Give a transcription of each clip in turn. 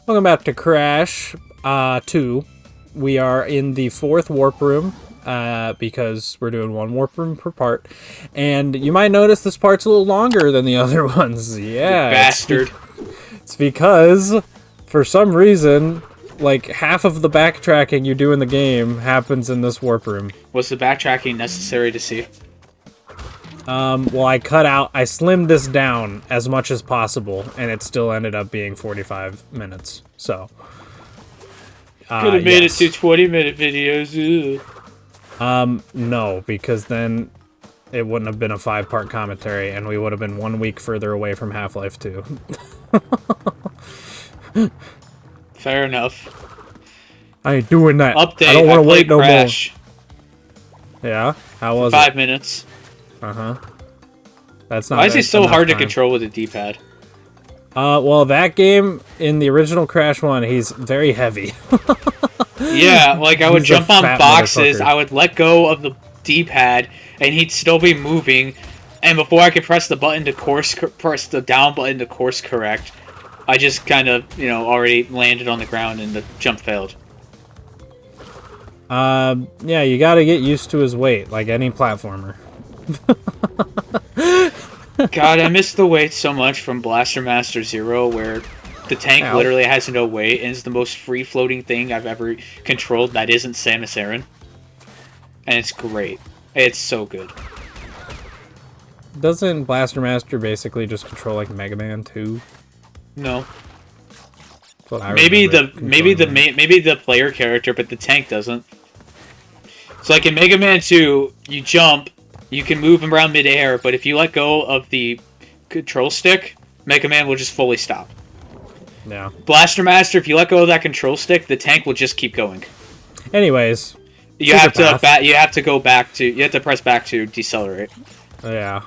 Welcome back to Crash 2. We are in the 4th warp room because we're doing one warp room per part. And you might notice this part's a little longer than the other ones. Yeah. You bastard. It's because, for some reason, like half of the backtracking you do in the game happens in this warp room. Was the backtracking necessary to see? Well, I slimmed this down as much as possible, and it still ended up being 45 minutes, so. Could have made it to 20-minute videos, No, because then it wouldn't have been a 5-part commentary, and we would have been 1 week further away from Half-Life 2. Fair enough. I ain't doing that. Update, I don't want to wait no Crash more. Yeah? How was 5 minutes. Uh-huh. That's not. Why is he so hard to time. control with a D-pad? Well, that game, in the original Crash 1, he's very heavy. Yeah, like I would jump on boxes, I would let go of the D-pad, and he'd still be moving, and before I could press the button to press the down button to course correct, I just kind of, already landed on the ground and the jump failed. Yeah, you gotta get used to his weight, like any platformer. God, I miss the weight so much from Blaster Master Zero, where the tank literally has no weight and is the most free-floating thing I've ever controlled that isn't Samus Aran. And it's great. It's so good. Doesn't Blaster Master basically just control like Mega Man 2? No. Maybe the player character, but the tank doesn't. It's like in Mega Man 2, you jump, you can move around midair, but if you let go of the control stick, Mega Man will just fully stop. Yeah. Blaster Master, if you let go of that control stick, the tank will just keep going. Anyways, you have to press back to decelerate. Yeah.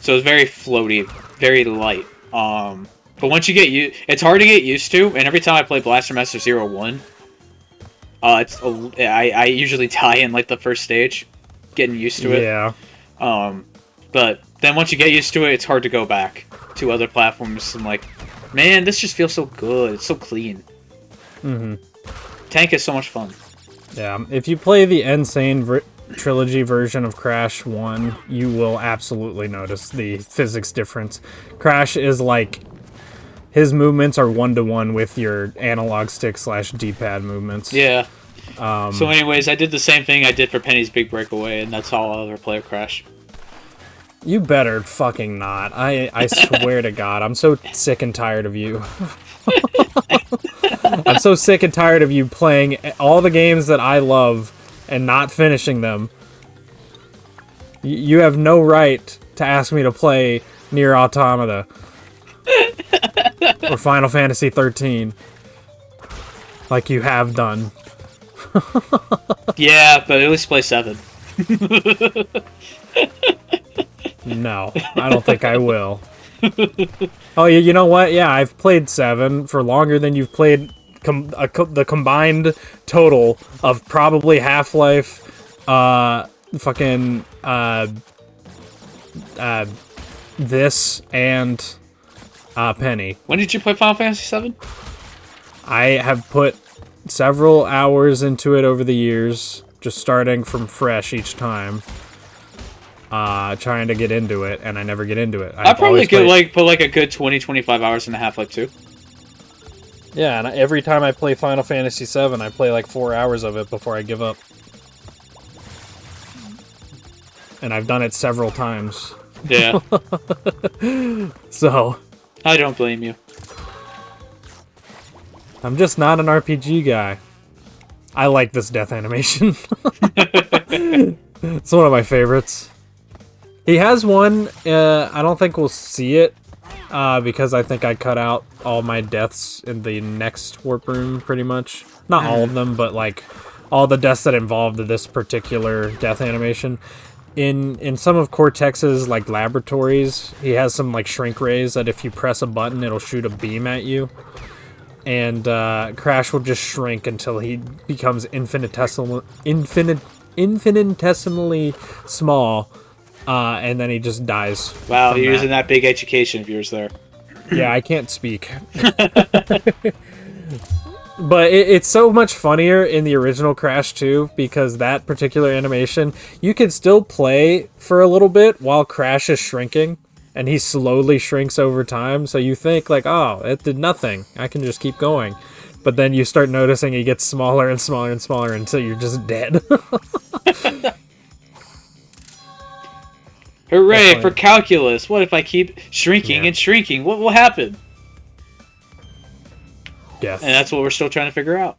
So it's very floaty, very light. But once you get it's hard to get used to, and every time I play Blaster Master 01, I usually die in like the first stage, getting used to it. Yeah. But then once you get used to it, it's hard to go back to other platforms. I'm like, man, this just feels so good. It's so clean. Mm-hmm. Tank is so much fun. Yeah. If you play the Sane trilogy version of Crash 1, you will absolutely notice the physics difference. Crash is like, his movements are one-to-one with your analog stick / D-pad movements. Yeah. So anyways, I did the same thing I did for Penny's Big Breakaway, and that's how I'll ever play a Crash. You better fucking not. I swear to God, I'm so sick and tired of you. I'm so sick and tired of you playing all the games that I love and not finishing them. You have no right to ask me to play Nier Automata or Final Fantasy 13 like you have done. Yeah, but at least play 7. No, I don't think I will. Oh, you know what? Yeah, I've played 7 for longer than you've played the combined total of probably Half-Life, this, and Penny. When did you play Final Fantasy 7? I have put several hours into it over the years, just starting from fresh each time. Trying to get into it, and I never get into it. I probably could put a good 20-25 hours into Half-Life 2. Yeah, and every time I play Final Fantasy 7, I play like 4 hours of it before I give up. And I've done it several times. Yeah. So I don't blame you. I'm just not an RPG guy. I like this death animation. It's one of my favorites. He has one, I don't think we'll see it, because I think I cut out all my deaths in the next warp room, pretty much. Not all of them, but like all the deaths that involved this particular death animation. In some of Cortex's like laboratories, he has some like shrink rays that if you press a button, it'll shoot a beam at you. And Crash will just shrink until he becomes infinitesimally small. And then he just dies. Wow, you're using that big education of yours there. Yeah, I can't speak. But it's so much funnier in the original Crash 2 because that particular animation, you can still play for a little bit while Crash is shrinking, and he slowly shrinks over time, so you think like, oh, it did nothing. I can just keep going. But then you start noticing he gets smaller and smaller and smaller until you're just dead. Hooray for calculus! What if I keep shrinking and shrinking? What will happen? Yes. And that's what we're still trying to figure out.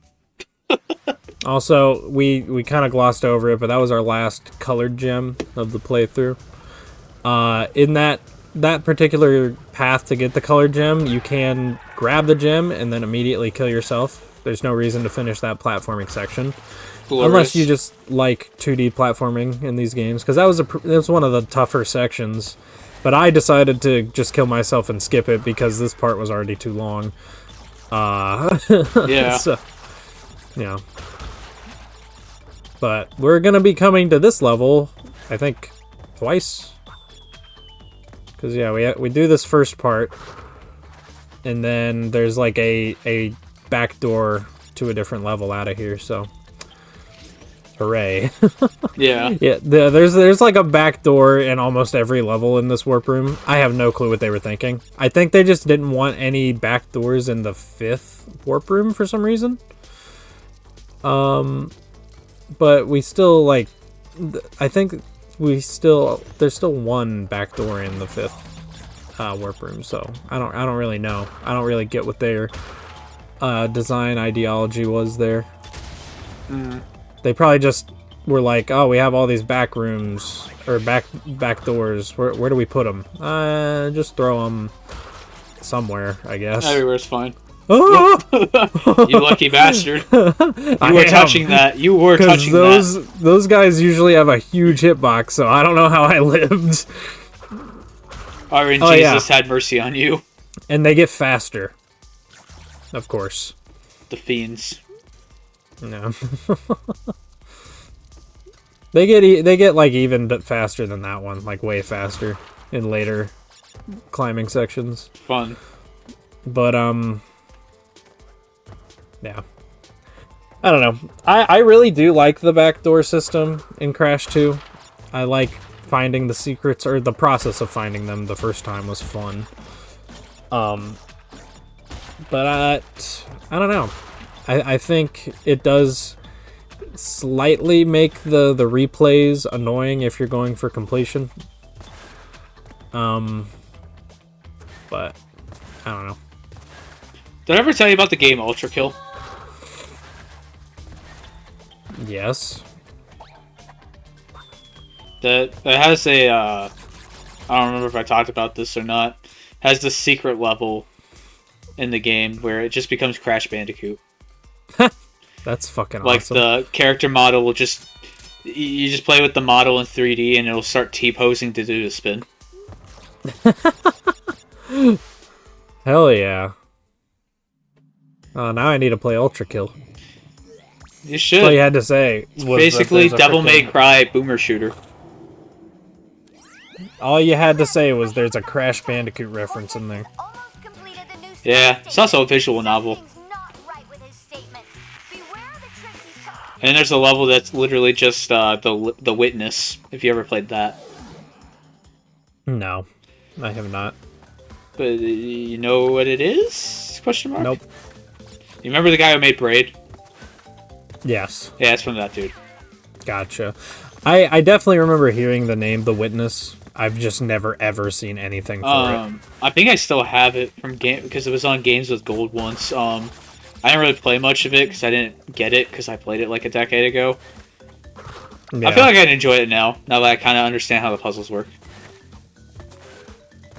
Also, we kind of glossed over it, but that was our last colored gem of the playthrough. In that particular path to get the colored gem, you can grab the gem and then immediately kill yourself. There's no reason to finish that platforming section. Glorious. Unless you just like 2D platforming in these games, because that was one of the tougher sections. But I decided to just kill myself and skip it because this part was already too long. Yeah. So, yeah. But we're gonna be coming to this level, I think, twice. Because yeah, we do this first part, and then there's like a back door to a different level out of here. So, hooray! Yeah. Yeah. There's like a back door in almost every level in this warp room. I have no clue what they were thinking. I think they just didn't want any back doors in the 5th warp room for some reason. But we still like, I think there's still one back door in the 5th warp room. So I don't really know. I don't really get what their design ideology was there. They probably just were like, oh, we have all these back rooms or back doors. Where do we put them? Just throw them somewhere, I guess. Everywhere's fine. You lucky bastard. You were touching that. You were touching that. Those guys usually have a huge hitbox, so I don't know how I lived. Jesus had mercy on you. And they get faster. Of course. The fiends. No. They get like even faster than that one, like way faster in later climbing sections. Fun. But yeah. I don't know. I really do like the backdoor system in Crash 2. I like finding the secrets, or the process of finding them the first time was fun. But I don't know. I think it does slightly make the replays annoying if you're going for completion. But I don't know. Did I ever tell you about the game Ultra Kill? Yes. That has a I don't remember if I talked about this or not. Has the secret level in the game where it just becomes Crash Bandicoot. That's fucking like awesome. The character model will just... You just play with the model in 3D and it'll start T-posing to do the spin. Hell yeah. Oh, now I need to play Ultra Kill. You should. That's all you had to say. It's basically Devil May Cry Boomer Shooter. All you had to say was there's a Crash Bandicoot reference in there. Yeah, it's also a visual novel. And there's a level that's literally just the Witness, if you ever played that. No, I have not. But you know what it is? Question mark? Nope. You remember the guy who made Braid? Yes. Yeah, it's from that dude. Gotcha. I definitely remember hearing the name The Witness. I've just never ever seen anything for it. I think I still have it from game because it was on Games with Gold once. I didn't really play much of it because I didn't get it because I played it like a decade ago. Yeah. I feel like I'd enjoy it now that I kind of understand how the puzzles work.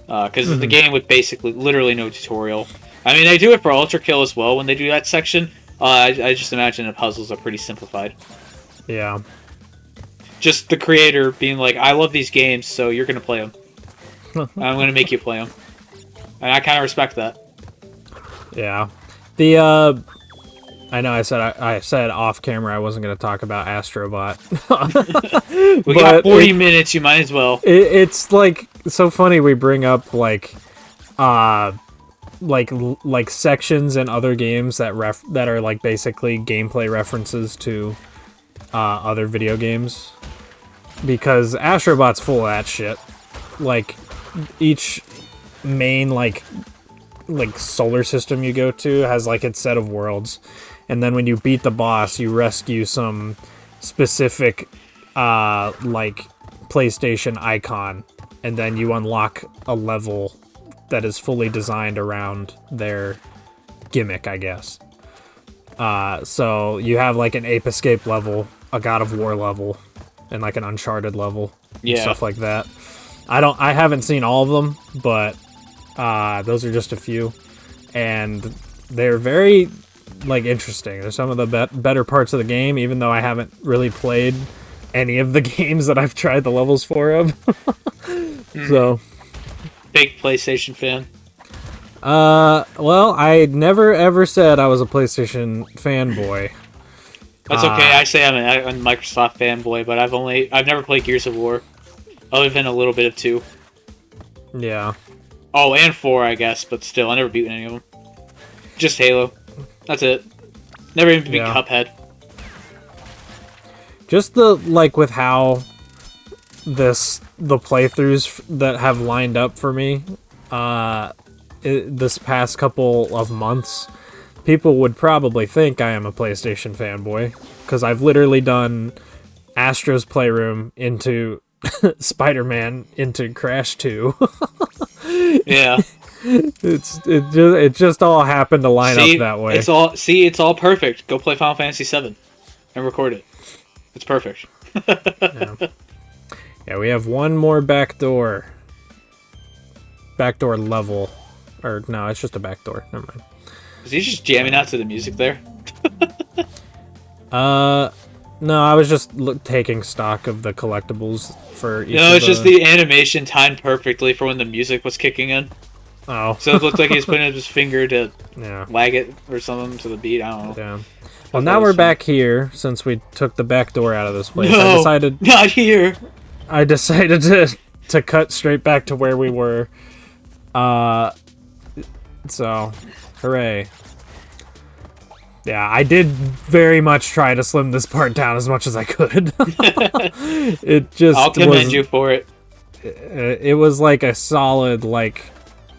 Because the game with basically literally no tutorial. I mean, they do it for Ultra Kill as well when they do that section. I just imagine the puzzles are pretty simplified. Yeah. Just the creator being like, I love these games, so you're going to play them. I'm going to make you play them. And I kind of respect that. Yeah. I know I said off camera I wasn't going to talk about Astrobot. We got 40 minutes, you might as well. It's like so funny we bring up like like sections in other games that are like basically gameplay references to other video games, because Astrobot's full of that shit. Like each main like solar system you go to has like its set of worlds, and then when you beat the boss, you rescue some specific like PlayStation icon, and then you unlock a level that is fully designed around their gimmick, I guess. So you have like an Ape Escape level, a God of War level, and like an Uncharted level, and stuff like that. I haven't seen all of them, but those are just a few, and they're very like interesting. They're some of the better parts of the game, even though I haven't really played any of the games that I've tried the levels for of. So, big PlayStation fan. Well, I never ever said I was a PlayStation fanboy. That's okay. I say I'm a Microsoft fanboy, but I've never played Gears of War, other than a little bit of 2. Yeah. Oh, and 4, I guess, but still, I never beat any of them. Just Halo. That's it. Never even beat Cuphead. Just with how the playthroughs that have lined up for me, this past couple of months, people would probably think I am a PlayStation fanboy, because I've literally done Astro's Playroom into Spider-Man into Crash 2. Yeah. It just all happened to line up that way. It's all perfect. Go play Final Fantasy VII and record it. It's perfect. Yeah, we have one more backdoor level. Or no, it's just a backdoor. Never mind. Is he just jamming out to the music there? No, I was just taking stock of the collectibles for each. No, it's just the animation timed perfectly for when the music was kicking in. Oh. So it looked like he was putting up his finger to wag it or something to the beat. I don't know. Yeah. Well, now we're back here since we took the back door out of this place. No, not here. I decided to cut straight back to where we were. So, hooray. Yeah, I did very much try to slim this part down as much as I could. I'll commend you for it. It was like a solid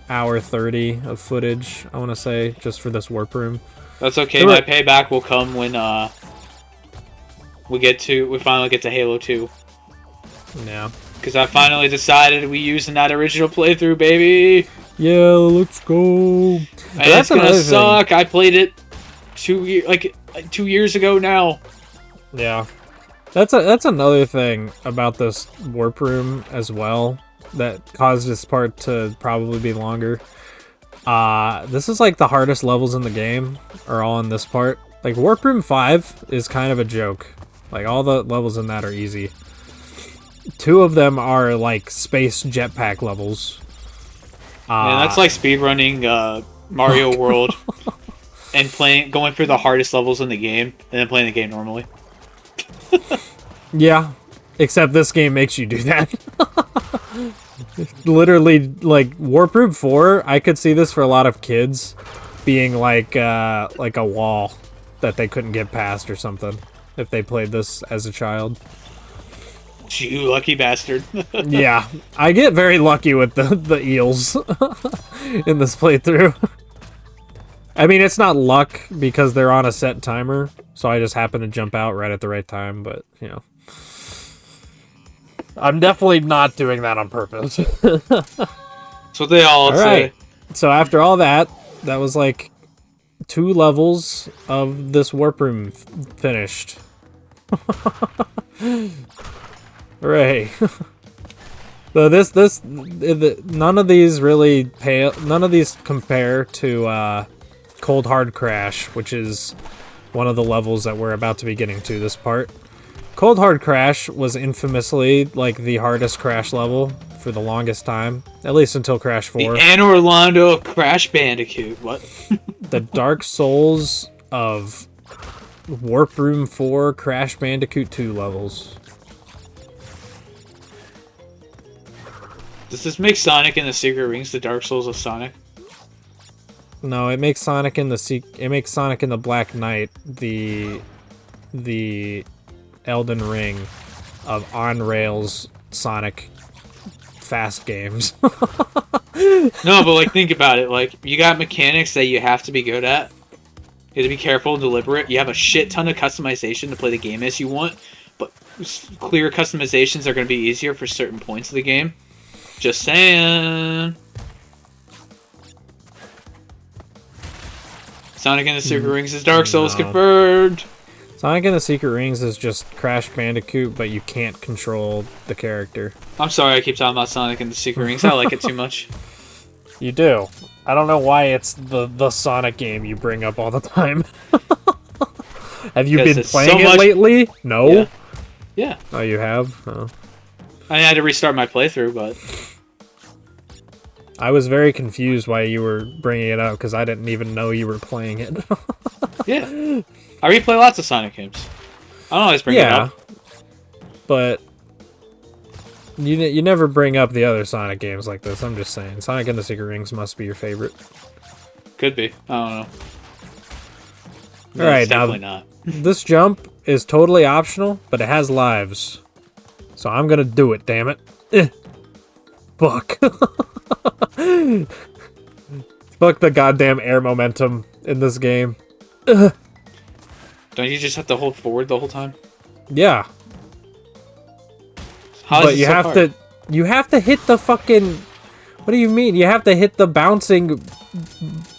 hour 30 of footage, I want to say, just for this warp room. That's okay. My payback will come when we finally get to Halo 2. Yeah. Because I finally decided we using that original playthrough, baby. Yeah, let's go. And it's gonna suck. I played it 2 years ago now. Yeah. That's another thing about this warp room as well that caused this part to probably be longer. This is like the hardest levels in the game are all in this part. Like Warp Room 5 is kind of a joke. Like all the levels in that are easy. 2 of them are like space jetpack levels. Yeah, that's like speedrunning Mario World and going through the hardest levels in the game and then playing the game normally. Yeah, except this game makes you do that. Literally, like Warp Room 4, I could see this for a lot of kids being like a wall that they couldn't get past or something if they played this as a child. You lucky bastard. Yeah, I get very lucky with the eels in this playthrough. I mean, it's not luck because they're on a set timer, so I just happen to jump out right at the right time, but, you know. I'm definitely not doing that on purpose. That's what they all say. Right. So after all that was like 2 levels of this warp room finished. Hooray. So none of these really none of these compare to Cold Hard Crash, which is one of the levels that we're about to be getting to this part. Cold Hard Crash was infamously like the hardest Crash level for the longest time, at least until Crash 4. The Anne Orlando of Crash Bandicoot. What? The Dark Souls of Warp Room 4 Crash Bandicoot 2 levels. Does this make Sonic and the Secret Rings the Dark Souls of Sonic? No, it makes Sonic in the Black Knight the Elden Ring of on-rails Sonic fast games. No, but like think about it. Like you got mechanics that you have to be good at. You have to be careful and deliberate. You have a shit ton of customization to play the game as you want, but clear customizations are going to be easier for certain points of the game. Just saying. Sonic and the Secret Rings is Dark Souls confirmed. Sonic and the Secret Rings is just Crash Bandicoot, but you can't control the character. I'm sorry I keep talking about Sonic and the Secret Rings. I like it too much. You do. I don't know why it's the Sonic game you bring up all the time. Have you been playing it lately? No? Yeah. Yeah. Oh, you have? Oh. I had to restart my playthrough, but... I was very confused why you were bringing it up, because I didn't even know you were playing it. Yeah. I replay lots of Sonic games. I don't always bring it up. But... You never bring up the other Sonic games like this, I'm just saying. Sonic and the Secret Rings must be your favorite. Could be. I don't know. No, Alright, now, definitely not. This jump is totally optional, but it has lives. So I'm gonna do it, damn it. Fuck. Fuck the goddamn air momentum in this game. Don't you just have to hold forward the whole time? Yeah. But you have to hit the fucking... What do you mean? You have to hit the bouncing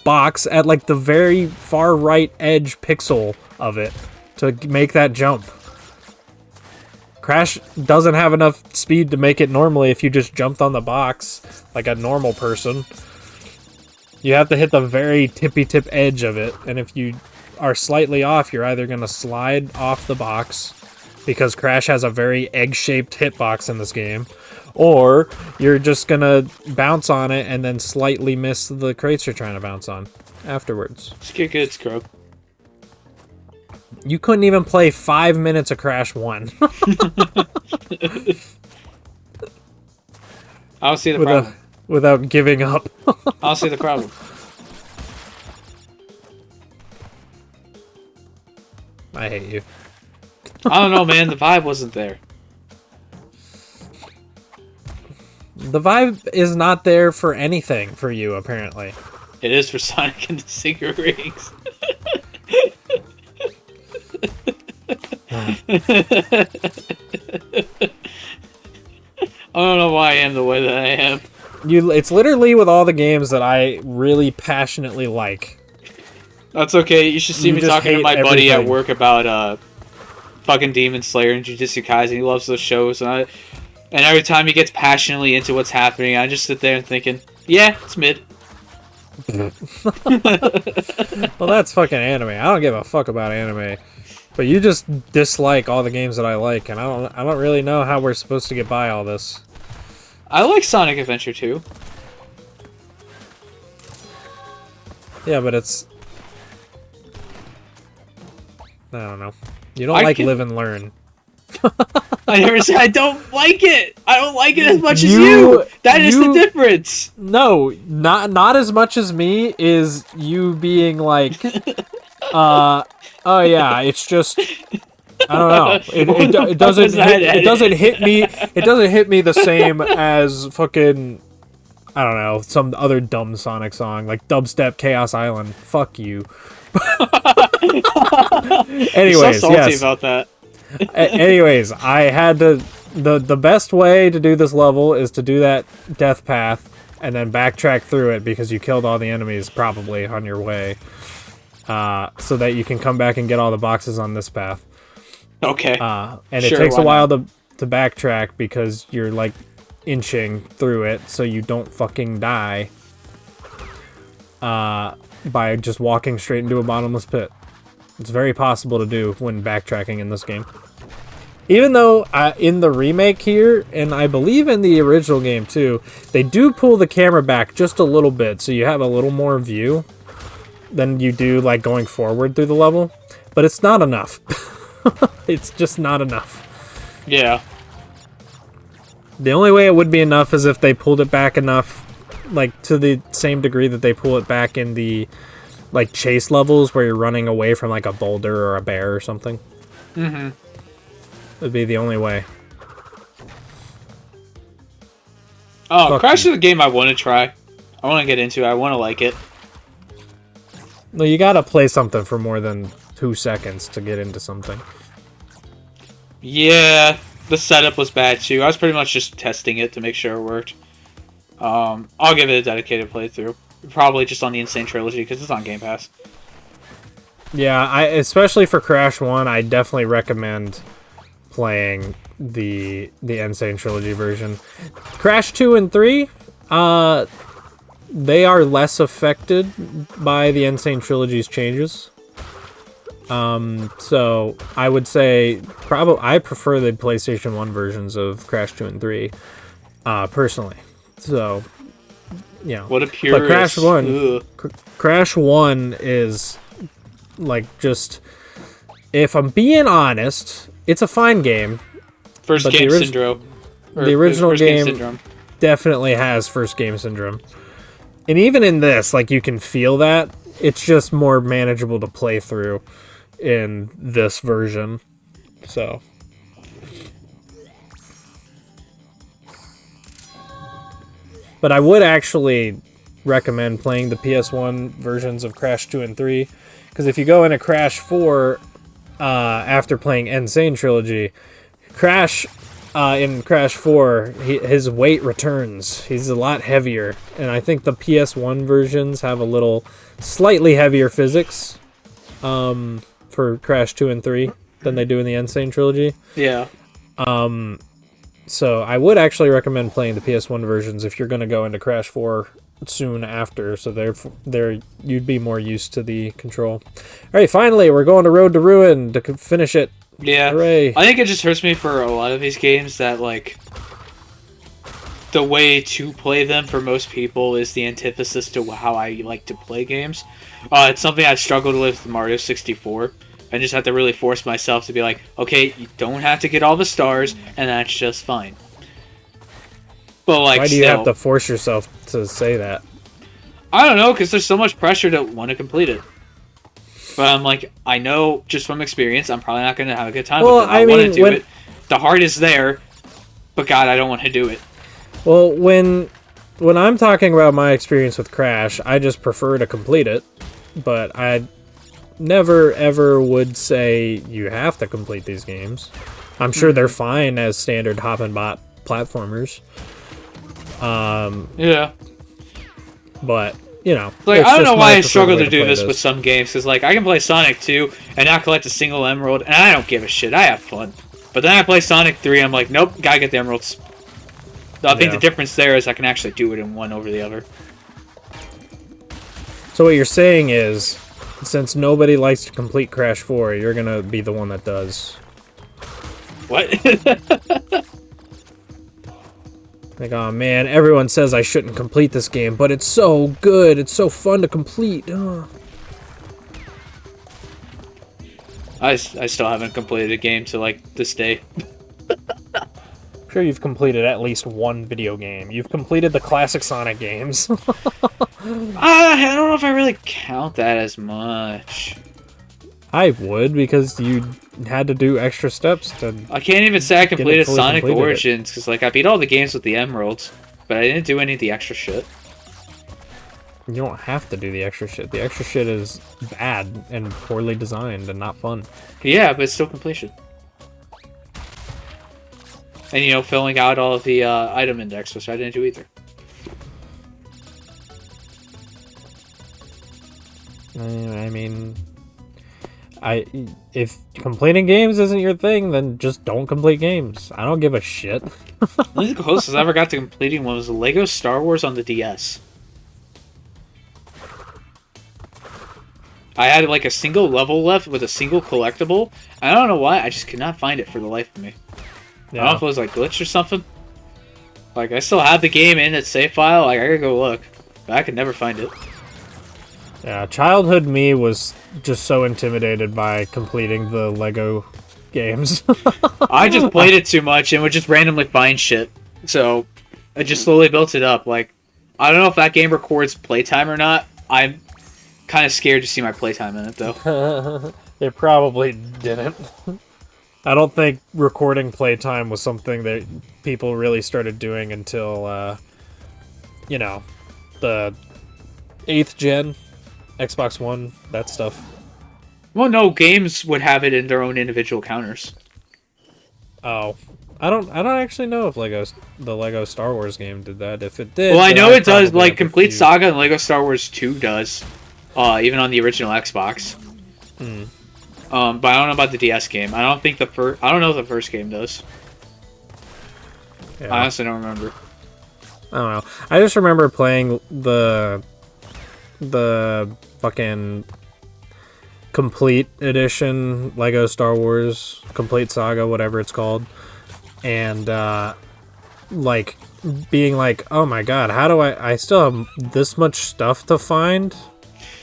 box at like the very far right edge pixel of it to make that jump. Crash doesn't have enough speed to make it normally if you just jumped on the box like a normal person. You have to hit the very tippy tip edge of it, and if you are slightly off, you're either going to slide off the box, because Crash has a very egg-shaped hitbox in this game, or you're just gonna bounce on it and then slightly miss the crates you're trying to bounce on afterwards. Just get good, scrub. You couldn't even play 5 minutes of Crash 1. I don't see the problem. Without giving up. I don't see the problem. I hate you. I don't know, man. The vibe wasn't there. The vibe is not there for anything for you, apparently. It is for Sonic and the Secret Rings. I don't know why I am the way that I am. It's literally with all the games that I really passionately like. That's okay. You should see me talking to my buddy at work about fucking Demon Slayer and Jujutsu Kaisen. He loves those shows, and every time he gets passionately into what's happening, I just sit there and thinking, yeah, it's mid. Well, that's fucking anime. I don't give a fuck about anime. But you just dislike all the games that I like, and I don't really know how we're supposed to get by all this. I like Sonic Adventure 2. Yeah, but it's... I don't know. You don't like Live and Learn. I never said I don't like it. I don't like it as much as you. That is the difference. No, not as much as me is you being like, oh yeah, it's just, I don't know. It doesn't hit me. It doesn't hit me the same as fucking, I don't know, some other dumb Sonic song like Dubstep Chaos Island. Fuck you. Anyways, you're so salty about that. Anyways, I had the best way to do this level is to do that death path and then backtrack through it because you killed all the enemies probably on your way, so that you can come back and get all the boxes on this path. Okay. And it takes a while to backtrack because you're like inching through it, so you don't fucking die by just walking straight into a bottomless pit. It's very possible to do when backtracking in this game. Even though in the remake here, and I believe in the original game too, they do pull the camera back just a little bit, so you have a little more view than you do like going forward through the level. But it's not enough. It's just not enough. Yeah. The only way it would be enough is if they pulled it back enough like to the same degree that they pull it back in the like chase levels where you're running away from like a boulder or a bear or something. Mm-hmm. It'd be the only way. Oh, Fuck Crash you. is a game I want to try. I want to get into it. I want to like it. No, you gotta play something for more than 2 seconds to get into something. Yeah, the setup was bad too. I was pretty much just testing it to make sure it worked. I'll give it a dedicated playthrough. Probably just on the Insane Trilogy because it's on Game Pass. Yeah, especially for Crash 1, I definitely recommend playing the Insane Trilogy version. Crash 2 and 3, they are less affected by the Insane Trilogy's changes. So I would say I prefer the PlayStation 1 versions of Crash 2 and 3, personally. So, you know. What a purist. But Crash 1 is, like, just... If I'm being honest, it's a fine game. First game syndrome. The original game definitely has first game syndrome. And even in this, like, you can feel that. It's just more manageable to play through in this version. So... But I would actually recommend playing the PS1 versions of Crash 2 and 3, because if you go into Crash 4 after playing Insane Trilogy, Crash in Crash 4, his weight returns. He's a lot heavier, and I think the PS1 versions have a little slightly heavier physics for Crash 2 and 3 than they do in the Insane Trilogy. Yeah. So I would actually recommend playing the PS1 versions if you're going to go into Crash 4 soon after, so there you'd be more used to the control. All right, finally, we're going to Road to Ruin to finish it. Yeah. Hooray. I think it just hurts me for a lot of these games that, like, the way to play them for most people is the antithesis to how I like to play games. It's something I've struggled with Mario 64. I just have to really force myself to be like, okay, you don't have to get all the stars, and that's just fine. But like, why do you have to force yourself to say that? I don't know, because there's so much pressure to want to complete it. But I'm like, I know just from experience, I'm probably not going to have a good time with it. I want to do it. The heart is there, but God, I don't want to do it. Well, when I'm talking about my experience with Crash, I just prefer to complete it, but I never ever would say you have to complete these games. I'm sure they're fine as standard hop and bot platformers. Yeah. But, you know. Like, I don't know why I struggle to do this with some games, because, like, I can play Sonic 2 and not collect a single emerald, and I don't give a shit. I have fun. But then I play Sonic 3, I'm like, nope, gotta get the emeralds. So I think the difference there is I can actually do it in one over the other. So what you're saying is, since nobody likes to complete Crash 4, you're gonna be the one that does. What? Like, oh man, everyone says I shouldn't complete this game, but it's so good, it's so fun to complete. Oh. I still haven't completed a game to, like, this day. I'm sure you've completed at least one video game. You've completed the classic Sonic games. I don't know if I really count that as much. I would, because you had to do extra steps to... I can't even say I completed Sonic Origins, because, like, I beat all the games with the emeralds, but I didn't do any of the extra shit. You don't have to do the extra shit. The extra shit is bad and poorly designed and not fun. Yeah, but it's still completion. And, you know, filling out all of the item index, which I didn't do either. I mean... if completing games isn't your thing, then just don't complete games. I don't give a shit. Only the closest I ever got to completing one was the Lego Star Wars on the DS. I had like a single level left with a single collectible. I don't know why, I just could not find it for the life of me. Yeah. I don't know if it was like glitched or something. Like, I still have the game in its save file. Like, I gotta go look, but I could never find it. Yeah, childhood me was just so intimidated by completing the Lego games. I just played it too much and would just randomly find shit. So, I just slowly built it up. Like, I don't know if that game records playtime or not. I'm kind of scared to see my playtime in it, though. It probably didn't. I don't think recording playtime was something that people really started doing until, you know, the 8th gen, Xbox One, that stuff. Well, no, games would have it in their own individual counters. Oh. I don't actually know if the Lego Star Wars game did that. If it did, well, I know it does. Like Complete Saga and Lego Star Wars 2 does, even on the original Xbox. But I don't know about the DS game. I don't think the first. I don't know if the first game does. Yeah. I honestly don't remember. I don't know. I just remember playing the fucking Complete Edition Lego Star Wars Complete Saga, whatever it's called, and like being like, oh my god, how do I still have this much stuff to find?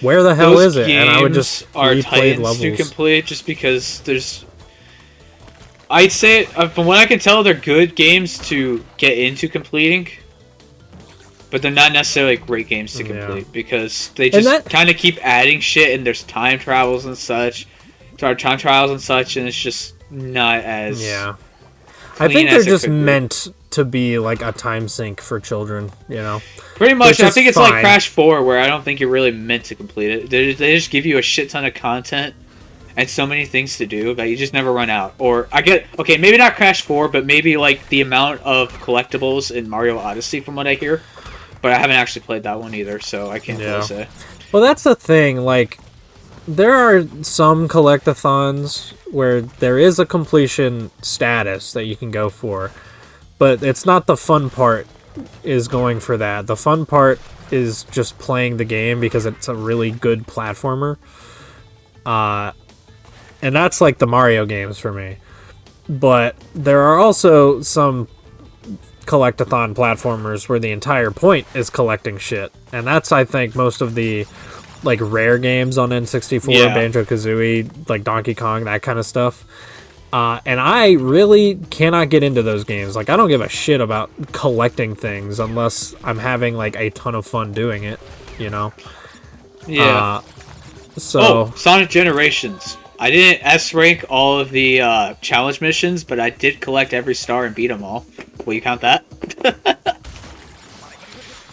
Where the hell is it? And I would just replay levels to complete just because there's. I'd say from what I can tell, they're good games to get into completing, but they're not necessarily great games to complete because they just kind of keep adding shit and there's time travels and such, time trials and such, and it's just not as I think they're just meant to be like a time sink for children, you know. Pretty much, I think it's like Crash 4, where I don't think you're really meant to complete it. They just give you a shit ton of content and so many things to do that you just never run out. Or okay, maybe not Crash 4, but maybe like the amount of collectibles in Mario Odyssey, from what I hear. But I haven't actually played that one either, so I can't really say. Well, that's the thing. Like, there are some collectathons where there is a completion status that you can go for, but it's not the fun part is going for that. The fun part is just playing the game because it's a really good platformer. And that's like the Mario games for me. But there are also some collectathon platformers where the entire point is collecting shit. And that's, I think, most of the like rare games on N64, Banjo-Kazooie, like Donkey Kong, that kind of stuff. And I really cannot get into those games. Like, I don't give a shit about collecting things unless I'm having like a ton of fun doing it, you know? Yeah. Sonic Generations. I didn't S-rank all of the challenge missions, but I did collect every star and beat them all. Will you count that?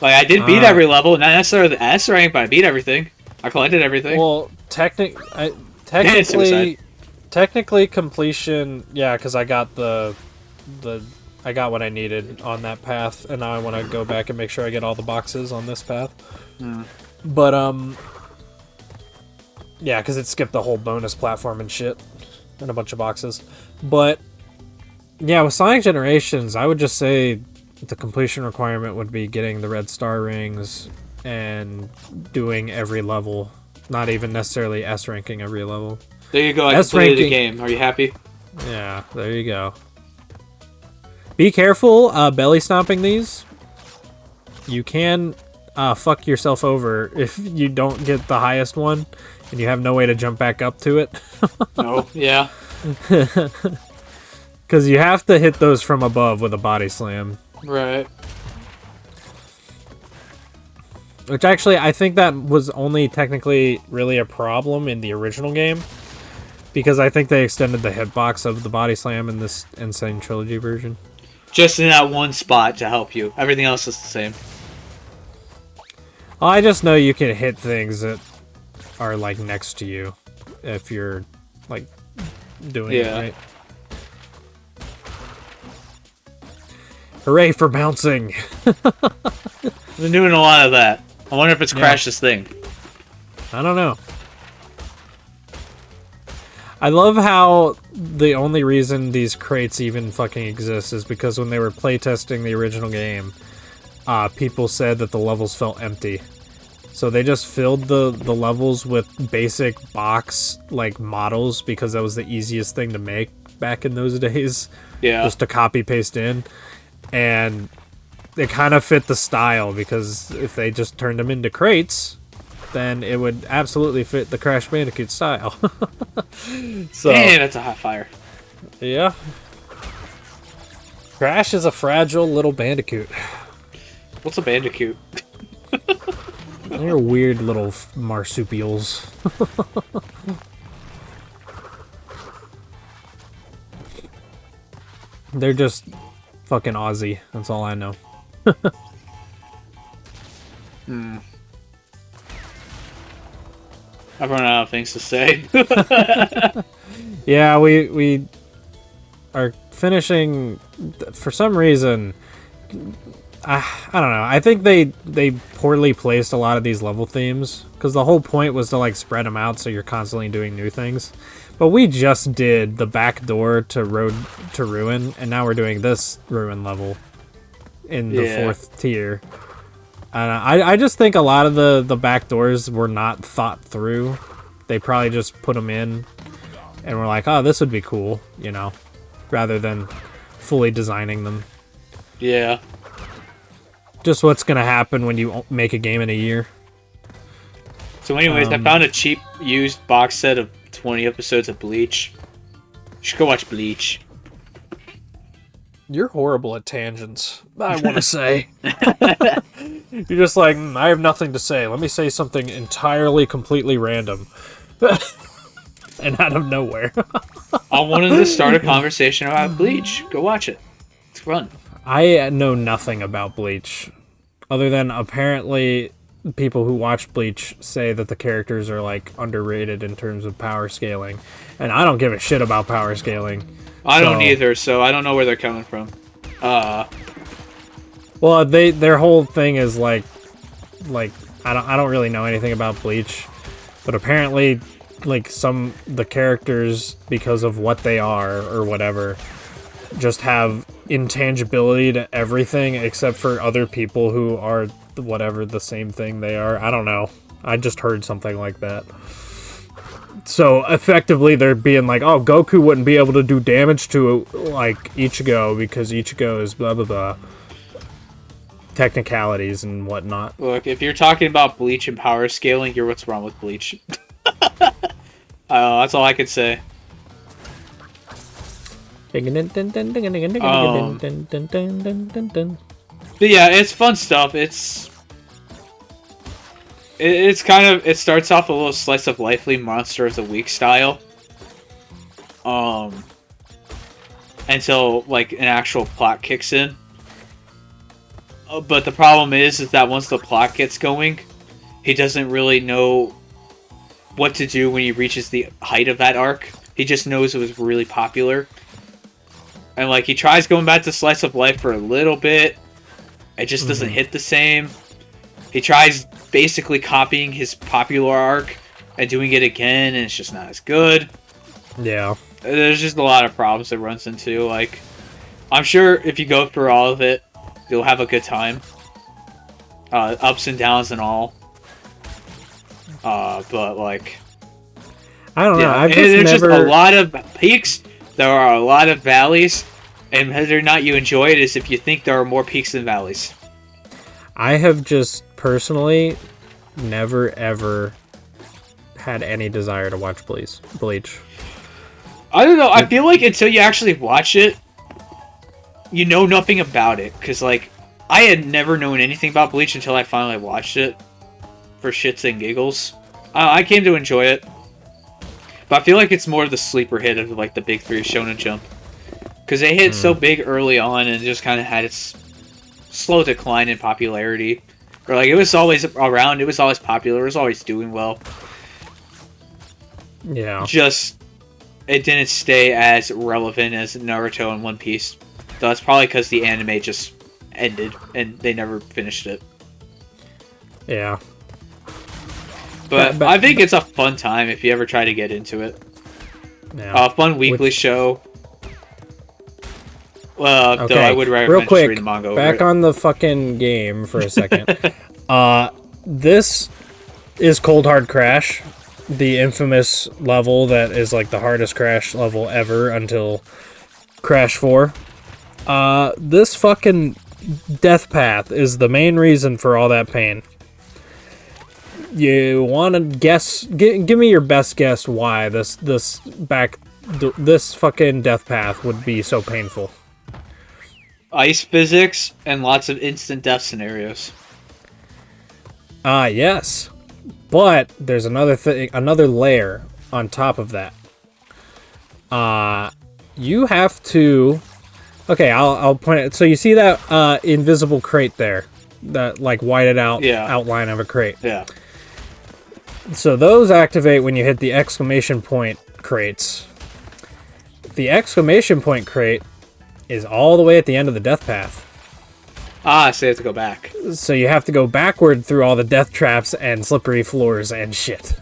Like, I did beat every level, not necessarily the S rank, but I beat everything. I collected everything. Well, technically, completion, yeah, because I got I got what I needed on that path, and now I want to go back and make sure I get all the boxes on this path. But yeah, because it skipped the whole bonus platform and shit, and a bunch of boxes. But yeah, with Sonic Generations, I would just say the completion requirement would be getting the red star rings and doing every level, not even necessarily S ranking every level. There you go. I completed the game. Are you happy? Yeah, there you go. Be careful belly stomping these. You can fuck yourself over if you don't get the highest one and you have no way to jump back up to it. Oh, yeah. Because you have to hit those from above with a body slam. Right. Which actually, I think that was only technically really a problem in the original game. Because I think they extended the hitbox of the body slam in this Insane Trilogy version. Just in that one spot to help you. Everything else is the same. I just know you can hit things that are, like, next to you. If you're, like, doing it right. Hooray for bouncing! I've been doing a lot of that. I wonder if it's crashed this thing. I don't know. I love how the only reason these crates even fucking exist is because when they were playtesting the original game, people said that the levels felt empty. So they just filled the levels with basic box like models because that was the easiest thing to make back in those days. Yeah. Just to copy paste in. And it kind of fit the style because if they just turned them into crates, then it would absolutely fit the Crash Bandicoot style. So, man, that's a hot fire. Yeah. Crash is a fragile little bandicoot. What's a bandicoot? They're weird little marsupials. They're just fucking Aussie. That's all I know. I've run out of things to say. Yeah, we are finishing for some reason. I don't know. I think they poorly placed a lot of these level themes because the whole point was to like spread them out so you're constantly doing new things. But we just did the back door to Road to Ruin, and now we're doing this Ruin level in the 4th tier. And I just think a lot of the back doors were not thought through. They probably just put them in and were like, oh, this would be cool, you know, rather than fully designing them. Yeah. Just what's going to happen when you make a game in a year. So anyways, I found a cheap used box set of 20 episodes of Bleach. You should go watch Bleach. You're horrible at tangents, I want to say. You're just like, I have nothing to say. Let me say something entirely, completely random. And out of nowhere. I wanted to start a conversation about Bleach. Go watch it. It's fun. I know nothing about Bleach. Other than apparently people who watch Bleach say that the characters are like underrated in terms of power scaling. And I don't give a shit about power scaling. I don't either, so I don't know where they're coming from. Well, their whole thing is like I don't really know anything about Bleach, but apparently like the characters, because of what they are or whatever, just have intangibility to everything except for other people who are whatever the same thing they are. I don't know. I just heard something like that. So effectively they're being like, oh, Goku wouldn't be able to do damage to like Ichigo because Ichigo is blah blah blah. Technicalities and whatnot. Look, if you're talking about Bleach and power scaling, you're what's wrong with Bleach. That's all I could say. But yeah, it's fun stuff. It's kind of, it starts off a little slice of lifely Monster of the Week style. Until like an actual plot kicks in. But the problem is that once the plot gets going, he doesn't really know what to do when he reaches the height of that arc. He just knows it was really popular. And like he tries going back to Slice of Life for a little bit. It just doesn't hit the same. He tries basically copying his popular arc and doing it again, and it's just not as good. Yeah. There's just a lot of problems it runs into. Like, I'm sure if you go through all of it, you'll have a good time. Ups and downs and all. But like, I don't know. There's just a lot of peaks. There are a lot of valleys, and whether or not you enjoy it is if you think there are more peaks than valleys. I have just personally never ever had any desire to watch Bleach. I don't know. I feel like until you actually watch it, you know nothing about it. Because, like, I had never known anything about Bleach until I finally watched it for shits and giggles. I came to enjoy it. But I feel like it's more of the sleeper hit of, like, the big three of Shonen Jump. Because they hit so big early on and just kind of had its slow decline in popularity. Or, like, it was always around, it was always popular, it was always doing well. Yeah. Just, it didn't stay as relevant as Naruto and One Piece. So that's probably because the anime just ended and they never finished it. Yeah. But I think it's a fun time if you ever try to get into it. Yeah. A fun weekly show. Well, okay. Though I would recommend real quick, just reading the manga over back it. on the fucking game for a second. This is Cold Hard Crash, the infamous level that is like the hardest Crash level ever until Crash 4. This fucking death path is the main reason for all that pain. You want to guess? Give me your best guess why this fucking death path would be so painful. Ice physics and lots of instant death scenarios. Yes. But there's another thing, another layer on top of that. You have to... Okay, I'll point it. So you see that invisible crate there? That, like, whited out outline of a crate. Yeah. So those activate when you hit the exclamation point crates. The exclamation point crate is all the way at the end of the death path. So you have to go back. So you have to go backward through all the death traps and slippery floors and shit.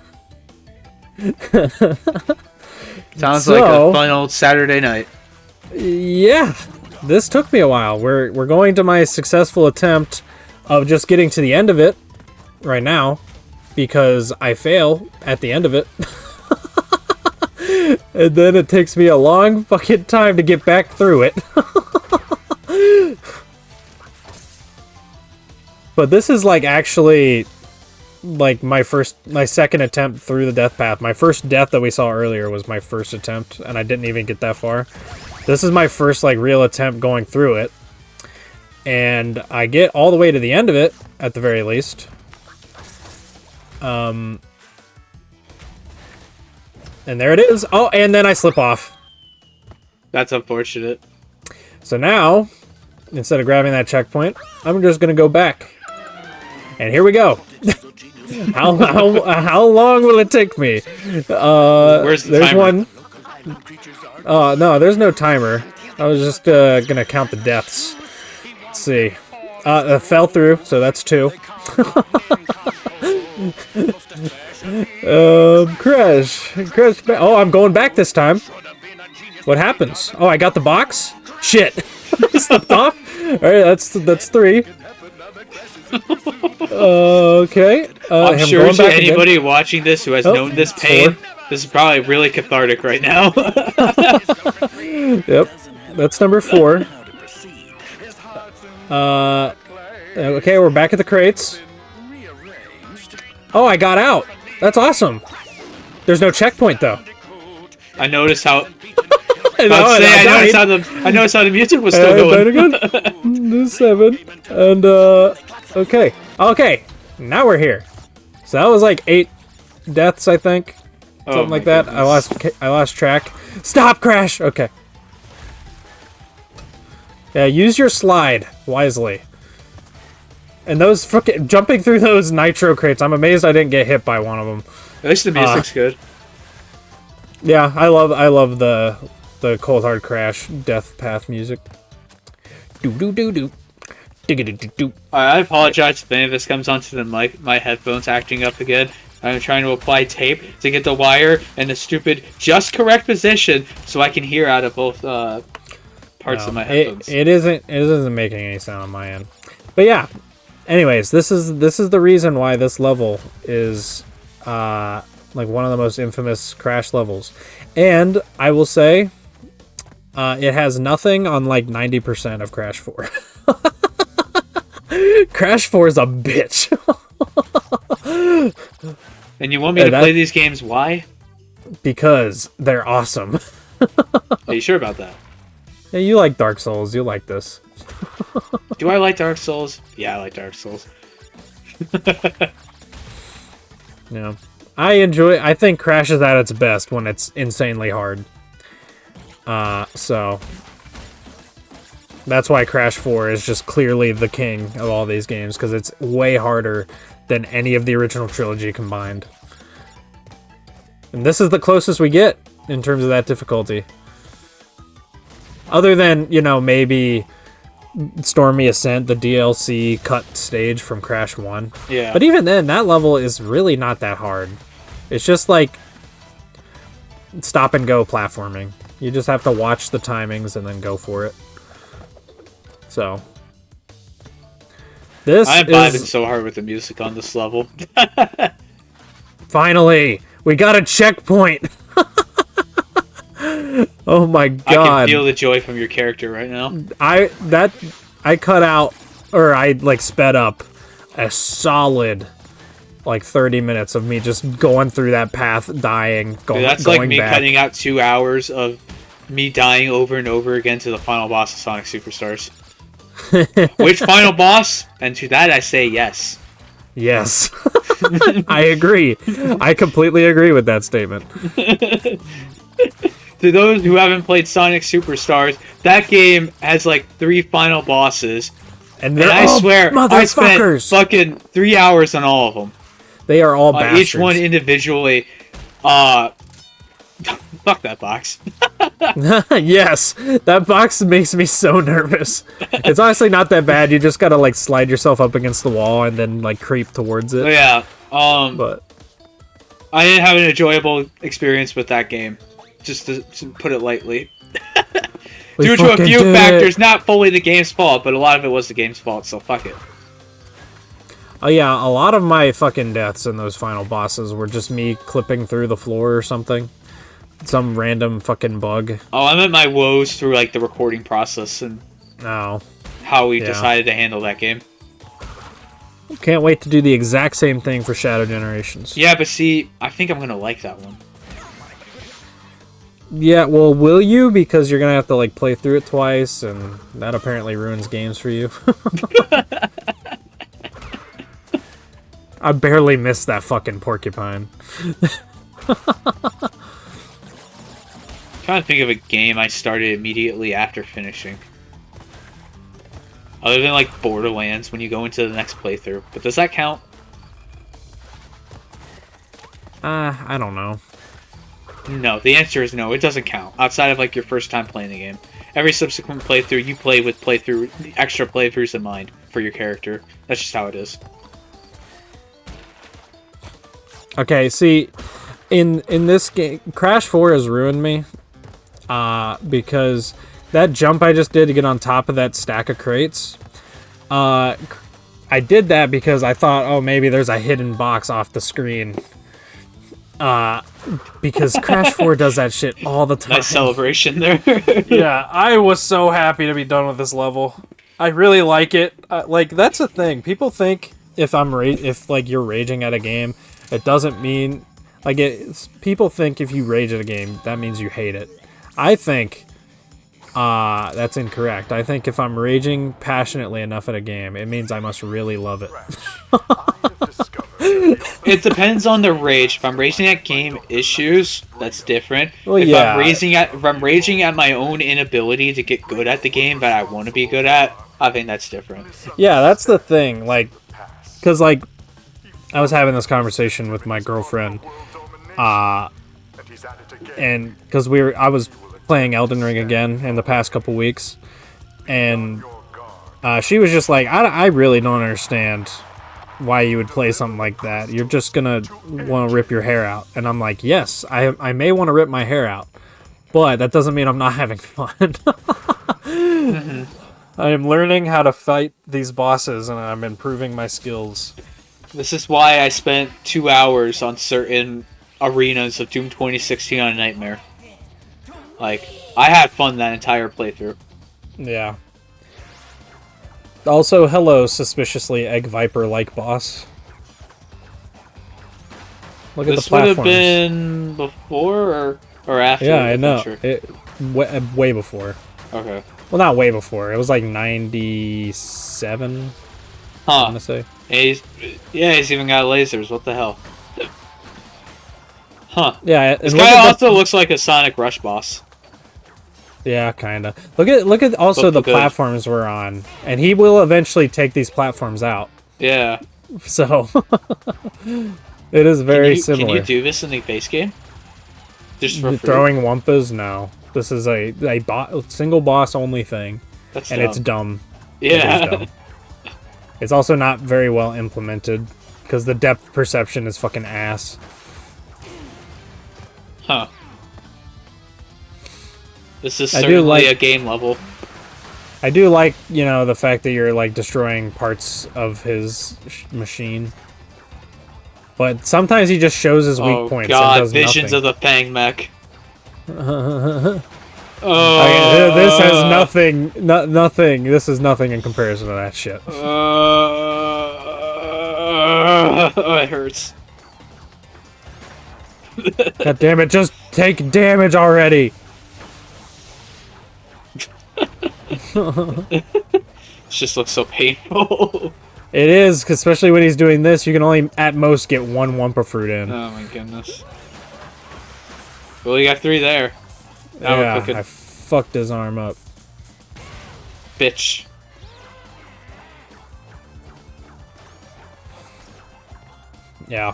Sounds like a fun old Saturday night. Yeah, this took me a while. We're going to my successful attempt of just getting to the end of it right now because I fail at the end of it. And then it takes me a long fucking time to get back through it. But this is like actually like my second attempt through the death path. My first death that we saw earlier was my first attempt, and I didn't even get that far. This is my first like real attempt going through it. And I get all the way to the end of it, at the very least. And there it is. Oh, and then I slip off. That's unfortunate. So now, instead of grabbing that checkpoint, I'm just going to go back. And here we go. How long will it take me? Where's the there's timer? One. No, there's no timer. I was just going to count the deaths. Let's see. Fell through, so that's 2. Crash. Oh, I'm going back this time. What happens? Oh, I got the box? Shit. I slipped off? Alright, that's 3. Okay. I'm sure to anybody watching this who has known this pain, 4. this is probably really cathartic right now. Yep. That's number 4. Okay, we're back at the crates. Oh, I got out. That's awesome. There's no checkpoint, though. I noticed how... I noticed how the music was still going. Again. 7. And, okay. Okay, now we're here. So that was like 8 deaths, I think. Something like that. Goodness. I lost track. Stop, Crash! Okay. Yeah, use your slide wisely. And those fucking jumping through those nitro crates, I'm amazed I didn't get hit by one of them. At least the music's good. Yeah, I love the Cold Hard Crash death path music. Do do do do. I apologize if any of this comes onto the mic. My headphones acting up again. I'm trying to apply tape to get the wire in the stupid just correct position so I can hear out of both parts of my headphones. It isn't making any sound on my end. But yeah. Anyways, this is the reason why this level is like one of the most infamous Crash levels. And I will say it has nothing on like 90% of Crash 4. Crash 4 is a bitch. And you want me to play these games? Why? Because they're awesome. Are you sure about that? Yeah, you like Dark Souls. You like this. Do I like Dark Souls? Yeah, I like Dark Souls. Yeah. I think Crash is at its best when it's insanely hard. So that's why Crash 4 is just clearly the king of all these games, because it's way harder than any of the original trilogy combined. And this is the closest we get in terms of that difficulty. Other than, you know, maybe Stormy Ascent, the DLC cut stage from Crash 1. Yeah. But even then, that level is really not that hard. It's just like stop and go platforming. You just have to watch the timings and then go for it. So I'm vibing so hard with the music on this level. Finally, we got a checkpoint. Oh my god! I can feel the joy from your character right now. I cut out, or I like sped up a solid like 30 minutes of me just going through that path, dying, going. Dude, that's going like me back. cutting out 2 hours of me dying over and over again to the final boss of Sonic Superstars. Which final boss? And to that I say yes. Yes. I agree. I completely agree with that statement. To those who haven't played Sonic Superstars, that game has like 3 final bosses. And I swear, I spent fucking 3 hours on all of them. They are all bastards. Each one individually. Fuck that box. Yes, that box makes me so nervous. It's honestly not that bad. You just gotta like slide yourself up against the wall and then like creep towards it. Yeah. But I didn't have an enjoyable experience with that game. Just to put it lightly. Due to a few factors, not fully the game's fault, but a lot of it was the game's fault, so fuck it. Oh yeah, a lot of my fucking deaths in those final bosses were just me clipping through the floor or something. Some random fucking bug. Oh, I meant my woes through like the recording process and how we decided to handle that game. Can't wait to do the exact same thing for Shadow Generations. Yeah, but see, I think I'm gonna like that one. Yeah, well, will you? Because you're gonna have to like play through it twice, and that apparently ruins games for you. I barely missed that fucking porcupine. Trying to think of a game I started immediately after finishing. Other than like Borderlands when you go into the next playthrough. But does that count? I don't know. No, the answer is no, it doesn't count. Outside of like your first time playing the game. Every subsequent playthrough you play with extra playthroughs in mind for your character. That's just how it is. Okay, see, in this game, Crash 4 has ruined me. Because that jump I just did to get on top of that stack of crates, I did that because I thought, oh, maybe there's a hidden box off the screen. Because Crash 4 does that shit all the time. Nice celebration there. Yeah, I was so happy to be done with this level. I really like it. Like, that's the thing. People think if like you're raging at a game, it doesn't mean like people think if you rage at a game, that means you hate it. I think that's incorrect. I think if I'm raging passionately enough at a game, it means I must really love it. It depends on the rage. If I'm raging at game issues, that's different. Well, if I'm raging at my own inability to get good at the game that I want to be good at, I think that's different. Yeah, that's the thing. Like, because like I was having this conversation with my girlfriend, and because I was playing Elden Ring again in the past couple weeks, and she was just like, I really don't understand why you would play something like that. You're just gonna want to rip your hair out. And I'm like, yes, I may want to rip my hair out, but that doesn't mean I'm not having fun. I am learning how to fight these bosses, and I'm improving my skills. This is why I spent 2 hours on certain arenas of Doom 2016 on Nightmare. Like, I had fun that entire playthrough. Yeah. Also, hello, suspiciously Egg Viper-like boss. Look at the platforms. This would have been before or after? Yeah, I know. Way before. Okay. Well, not way before. It was like 97, I want to say. He's even got lasers. What the hell? Huh. Yeah. This guy also looks like a Sonic Rush boss. Yeah, kind of. Look at also the platforms we're on, and he will eventually take these platforms out. Yeah. So it is very similar. Can you do this in the base game? Just for throwing Wumpas? No. This is a single boss only thing, That's and dumb. it's dumb. Yeah. It is dumb. It's also not very well implemented because the depth perception is fucking ass. Huh. This is certainly a game level. I do like, the fact that you're like destroying parts of his machine. But sometimes he just shows his weak points and does visions nothing. of the Fang Mech. This has nothing. Nothing. This is nothing in comparison to that shit. It hurts. God damn it! Just take damage already. It just looks so painful. It is, especially when he's doing this. You can only, at most, get one Wumpa fruit in. Oh my goodness. Well, you got 3 there. Now yeah, we're cooking. I fucked his arm up. Bitch. Yeah.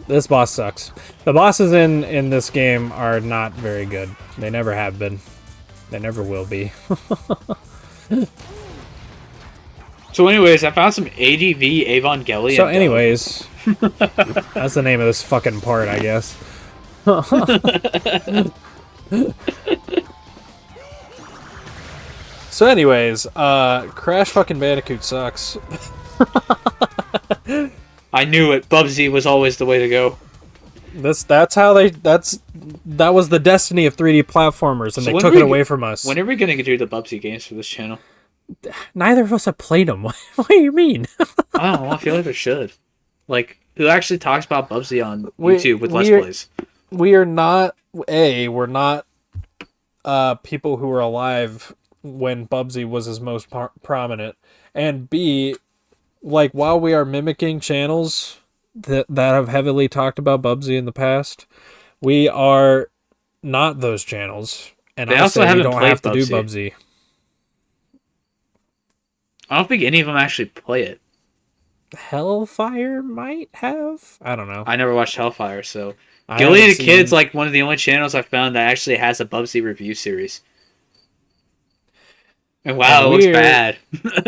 This boss sucks. The bosses in this game are not very good. They never have been. They never will be. So anyways, I found some ADV Evangelion. So anyways, that's the name of this fucking part, I guess. So anyways, Crash fucking Bandicoot sucks. I knew it. Bubsy was always the way to go. That was the destiny of 3D platformers, and So they took it away from us. When are we gonna do the Bubsy games for this channel? Neither of us have played them. What do you mean? I don't know. I feel like we should. Like, who actually talks about Bubsy on YouTube with Let's Plays? We're not people who were alive when Bubsy was his most prominent, and B, like, while we are mimicking channels that have heavily talked about Bubsy in the past, we are not those channels, and They I also say we haven't don't played have to do Bubsy. Bubsy. I don't think any of them actually play it. Hellfire might have. I don't know. I never watched Hellfire, so I Gilly haven't the Kid's seen- like one of the only channels I found that actually has a Bubsy review series. And wow, And it looks we're- bad.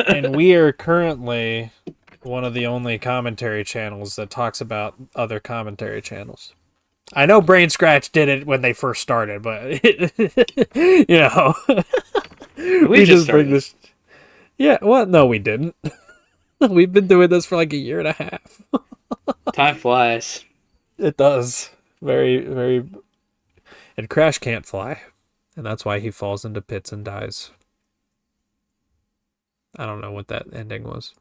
And we are currently one of the only commentary channels that talks about other commentary channels. I know Brain Scratch did it when they first started, but you know, we just bring this. Yeah, well, no, we didn't. We've been doing this for like a year and a half. Time flies. It does. Very, very. And Crash can't fly, and that's why he falls into pits and dies. I don't know what that ending was.